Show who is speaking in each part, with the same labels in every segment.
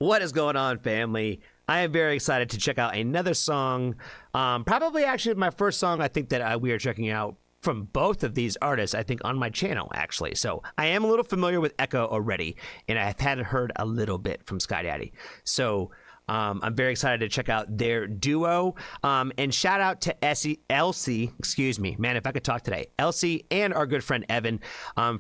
Speaker 1: What is going on, family? I am very excited to check out another song. Probably actually my first song I think that we are checking out from both of these artists, I think, on my channel, actually. So I am a little familiar with Ekoh already, and I have heard a little bit from SkyDxddy. So I'm very excited to check out their duo. And shout out to Elsie, excuse me, man, if I could talk today, Elsie and our good friend Evan,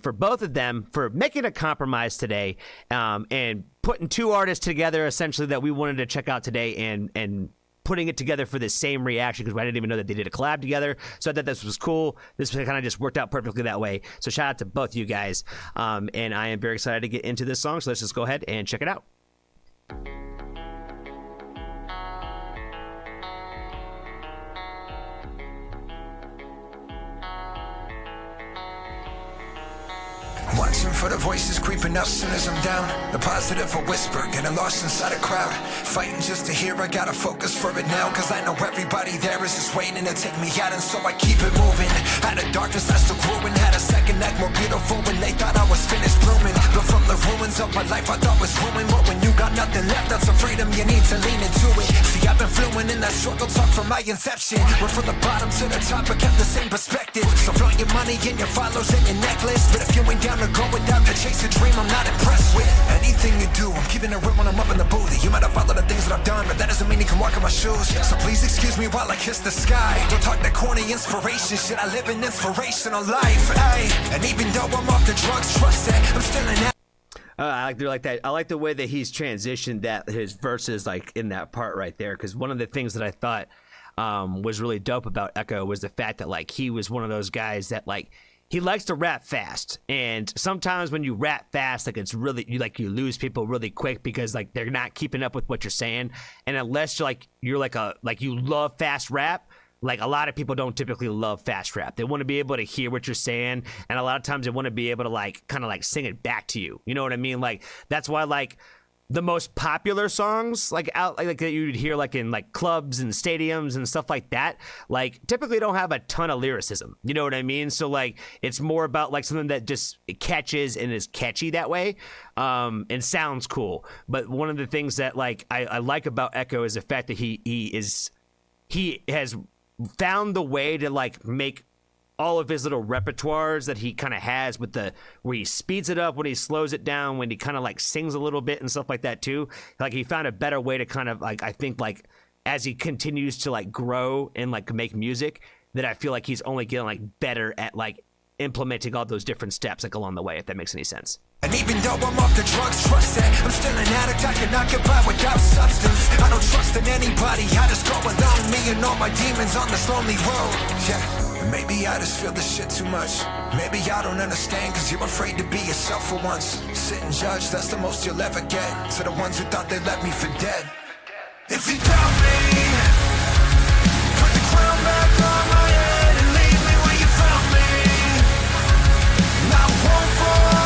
Speaker 1: for both of them for making a compromise today, and putting two artists together essentially that we wanted to check out today, and putting it together for the same reaction, because I didn't even know that they did a collab together. So I thought this was cool. This kind of just worked out perfectly that way. So shout out to both you guys. And I am very excited to get into this song. So let's just go ahead and check it out.
Speaker 2: Watching for the voices creeping up soon as I'm down. The positive a whisper, getting lost inside a crowd. Fighting just to hear, I gotta focus for it now. Cause I know everybody there is just waiting to take me out. And so I keep it moving. Out of darkness I still growing. Had a second act more beautiful when they thought I was finished blooming. But from the ruins of my life I thought was ruined. But when you got nothing left, that's a freedom you need to lean into it. See, I've been fluent in that struggle talk from my inception. Went from the bottom to the top, but kept the same perspective. So flaunt your money and your follows and your necklace. But if you ain't down to go without to chase a dream, I'm not impressed with anything you do. I'm keeping it real when I'm up in the booth. You might have followed the things that I've done, but that doesn't mean you can walk in my shoes. So please excuse me while I kiss the sky. Don't talk that corny inspiration shit. I live an inspirational life, ay. And even though I'm off the drugs, trust that I'm still in that.
Speaker 1: I like that. I like the way that he's transitioned that his verses like in that part right there. Because one of the things that I thought was really dope about Ekoh was the fact that like he was one of those guys that like he likes to rap fast, and sometimes when you rap fast, like it's really you lose people really quick because like they're not keeping up with what you're saying. And unless you're like you love fast rap, like a lot of people don't typically love fast rap. They want to be able to hear what you're saying, and a lot of times they want to be able to like kind of like sing it back to you. You know what I mean? Like that's why like the most popular songs like out like that you'd hear like in like clubs and stadiums and stuff like that, like typically don't have a ton of lyricism. You know what I mean? So like it's more about like something that just catches and is catchy that way, and sounds cool. But one of the things that like I like about Ekoh is the fact that he has found the way to like make all of his little repertoires that he kind of has with the where he speeds it up, when he slows it down, when he kind of like sings a little bit and stuff like that too. Like he found a better way to kind of like, I think like as he continues to like grow and like make music, that I feel like he's only getting like better at like implementing all those different steps like along the way, if that makes any sense.
Speaker 2: And even though I'm off the drugs, trust that I'm still an addict, I cannot get by without substance. I don't trust in anybody, I just go alone. Me and all my demons on this lonely road. Yeah, and maybe I just feel this shit too much. Maybe I don't understand, cause you're afraid to be yourself for once. Sit and judge, that's the most you'll ever get. To the ones who thought they left me for dead. If you doubt me, put the crown back on my head and leave me where you found me. And I won't fall.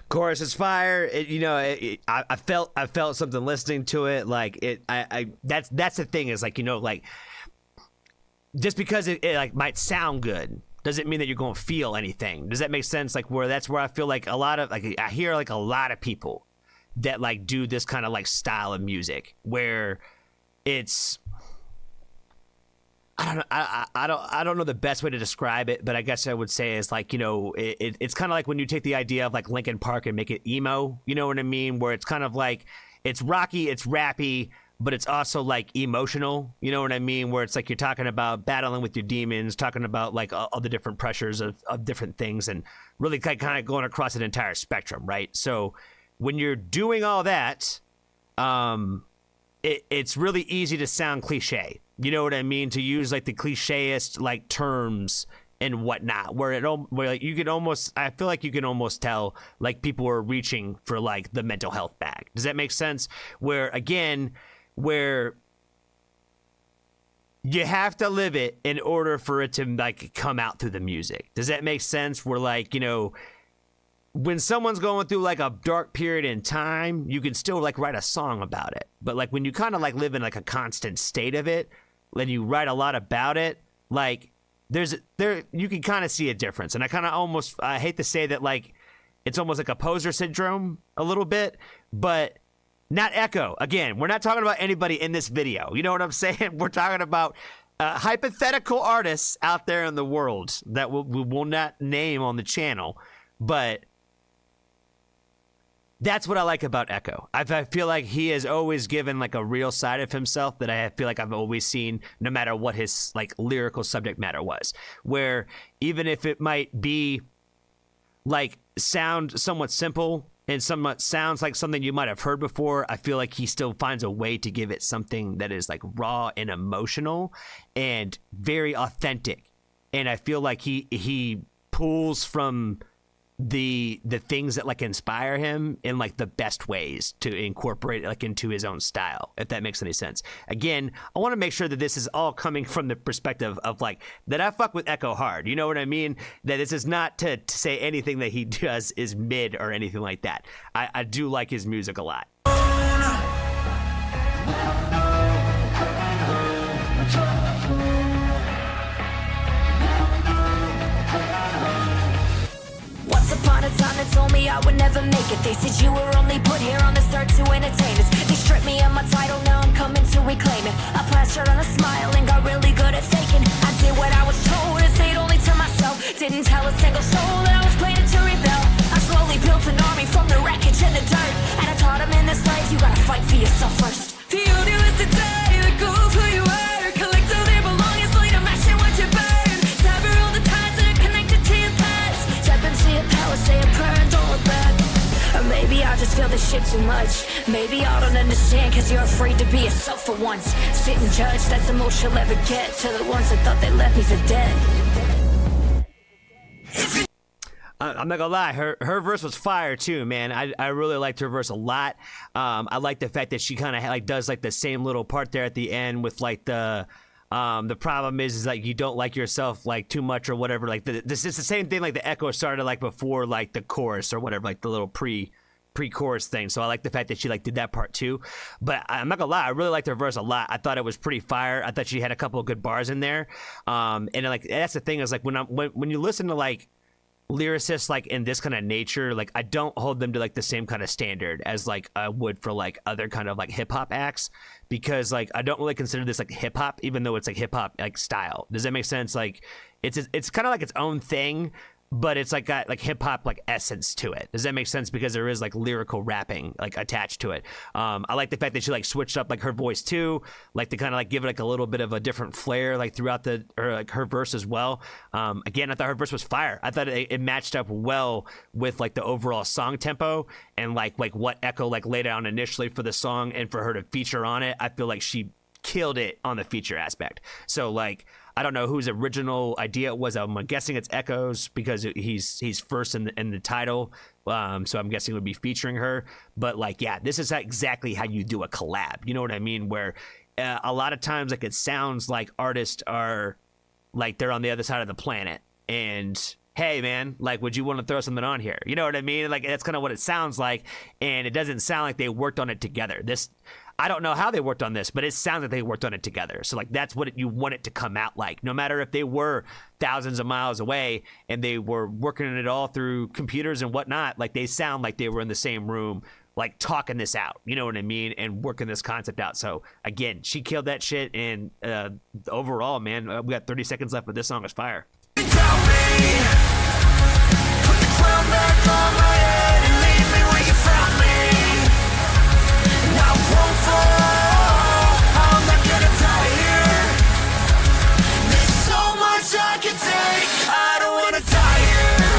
Speaker 1: Chorus is fire. I felt something listening to it. Like it, that's the thing is like, you know, like just because it like might sound good doesn't mean that you're going to feel anything. Does that make sense? Like that's where I feel like a lot of like I hear like a lot of people that like do this kind of like style of music where it's I don't know the best way to describe it, but I guess I would say is like, you know, it's kind of like when you take the idea of like Linkin Park and make it emo, you know what I mean? Where it's kind of like, it's rocky, it's rappy, but it's also like emotional, you know what I mean? Where it's like you're talking about battling with your demons, talking about like all the different pressures of different things, and really kind of going across an entire spectrum, right? So when you're doing all that, it's really easy to sound cliche. You know what I mean? To use like the clicheist like terms and whatnot, where like you can almost, I feel like you can almost tell like people are reaching for like the mental health bag. Does that make sense? Where you have to live it in order for it to like come out through the music. Does that make sense? Where like, you know, when someone's going through like a dark period in time, you can still like write a song about it. But like when you kind of like live in like a constant state of it, then you write a lot about it, like you can kind of see a difference. And I kind of almost, I hate to say that, like it's almost like a poser syndrome a little bit, but not Ekoh. Again, we're not talking about anybody in this video. You know what I'm saying? We're talking about hypothetical artists out there in the world that we will not name on the channel, but that's what I like about Ekoh. I feel like he has always given like a real side of himself that I feel like I've always seen, no matter what his like lyrical subject matter was, where even if it might be like sound somewhat simple and somewhat sounds like something you might have heard before, I feel like he still finds a way to give it something that is like raw and emotional and very authentic. And I feel like he pulls from the things that like inspire him in like the best ways to incorporate it like into his own style, if that makes any sense. Again, I want to make sure that this is all coming from the perspective of like that I fuck with Ekoh hard, you know what I mean? That this is not to say anything that he does is mid or anything like that. I do like his music a lot.
Speaker 3: Upon a time they told me I would never make it. They said you were only put here on this earth to entertain us. They stripped me of my title, now I'm coming to reclaim it. I plastered on a smile and got really good at faking. I did what I was told and stayed only to myself. Didn't tell a single soul that I was planning to rebel. I slowly built an army from the wreckage and the dirt, and I taught them in this life you gotta fight for yourself first. The only was to die, let go of who you are. Collect all their belongings, later mash and watch it burn. Sever all the ties that are connected to your past. Step into your power, say a prayer and don't look back. Or maybe I just feel this shit too much. Maybe I don't understand cause you're afraid to be yourself for once. Sit and judge, that's the most you'll ever get. To the ones that thought they left me for dead.
Speaker 1: I'm not gonna lie, her verse was fire too, man. I really liked her verse a lot. I like the fact that she kind of like does like the same little part there at the end with like the problem is like you don't like yourself like too much or whatever. Like this is the same thing like the Ekoh started like before like the chorus or whatever, like the little pre-chorus thing. So I like the fact that she like did that part too. But I'm not gonna lie, I really liked her verse a lot. I thought it was pretty fire. I thought she had a couple of good bars in there. And like that's the thing is like when you listen to like lyricists like in this kind of nature, like I don't hold them to like the same kind of standard as like I would for like other kind of like hip-hop acts, because like I don't really consider this like hip-hop, even though it's like hip-hop like style. Does that make sense? Like it's kind of like its own thing, but it's like got like hip-hop like essence to it. Does that make sense? Because there is like lyrical rapping like attached to it. I like the fact that she like switched up like her voice too, like to kind of like give it like a little bit of a different flair like throughout her verse as well. Again, I thought her verse was fire. I thought it matched up well with like the overall song tempo and like what Ekoh like laid out initially for the song, and for her to feature on it, I feel like she killed it on the feature aspect. So like I don't know whose original idea it was. I'm guessing it's Ekoh's because he's first in the title. So I'm guessing it would be featuring her. But like, yeah, this is exactly how you do a collab. You know what I mean? Where a lot of times like it sounds like artists are like they're on the other side of the planet and hey man, like would you want to throw something on here? You know what I mean? Like that's kind of what it sounds like, and it doesn't sound like they worked on it together. I don't know how they worked on this, but it sounds like they worked on it together. So like that's what you want it to come out like, no matter if they were thousands of miles away and they were working it all through computers and whatnot. Like they sound like they were in the same room, like talking this out, you know what I mean, and working this concept out. So again, she killed that shit, and overall, man, we got 30 seconds left, but this song is fire.
Speaker 2: Tell me, put the crown back on my head and leave me where you found me. And I won't fall, I'm not gonna die here. There's so much I can take, I don't wanna die here.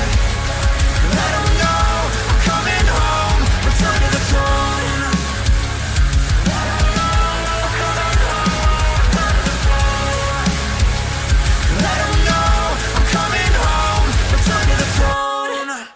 Speaker 2: Let them know I'm coming home, return to the throne. Let them know I'm coming home, return to the throne. Let them know I'm coming home, return to the throne.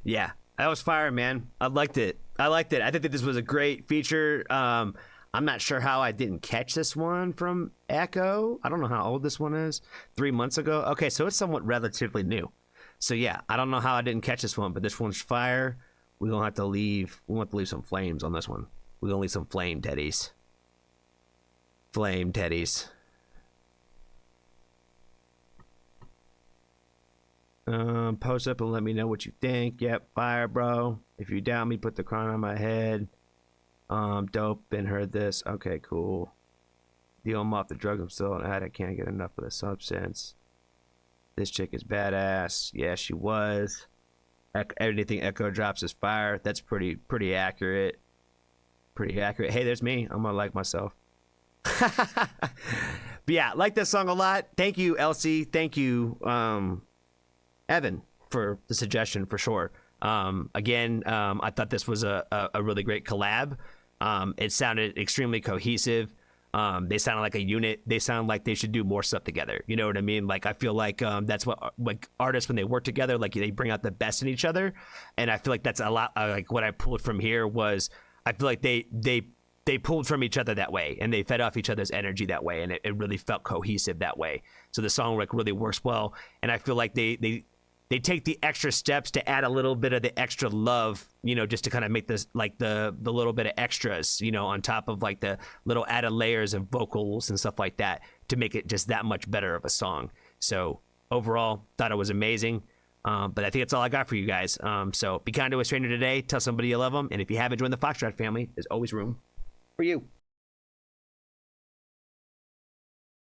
Speaker 1: Yeah, that was fire, man. I liked it. I think that this was a great feature. I'm not sure how I didn't catch this one from Ekoh. I don't know how old this one is. 3 months ago. Okay, so it's somewhat relatively new. So yeah, I don't know how I didn't catch this one, but this one's fire. We're gonna have to leave. We want to leave some flames on this one. We're gonna leave some flame teddies. Flame teddies. Post up and let me know what you think. Yep, fire, bro. If you doubt me, put the crown on my head. Dope. Been heard this. Okay, cool. Deal him off the drug I'm still on. I can't get enough of the substance. This chick is badass. Yeah, she was. Anything Ekoh drops is fire. That's pretty accurate. Pretty accurate. Hey, there's me. I'm gonna like myself. But yeah, like this song a lot. Thank you, Elsie. Thank you, Evan, for the suggestion for sure. Again, I thought this was a really great collab. It sounded extremely cohesive. They sounded like a unit. They sound like they should do more stuff together. You know what I mean? Like, I feel like that's what, like, artists, when they work together, like, they bring out the best in each other. And I feel like that's a lot, like, what I pulled from here was, I feel like they pulled from each other that way, and they fed off each other's energy that way, and it really felt cohesive that way. So the song, like, really works well. And I feel like they take the extra steps to add a little bit of the extra love, you know, just to kind of make this, like, the little bit of extras, you know, on top of, like, the little added layers of vocals and stuff like that to make it just that much better of a song. So overall, thought it was amazing. But I think that's all I got for you guys. So be kind to a stranger today. Tell somebody you love them. And if you haven't joined the Foxtrot family, there's always room for you.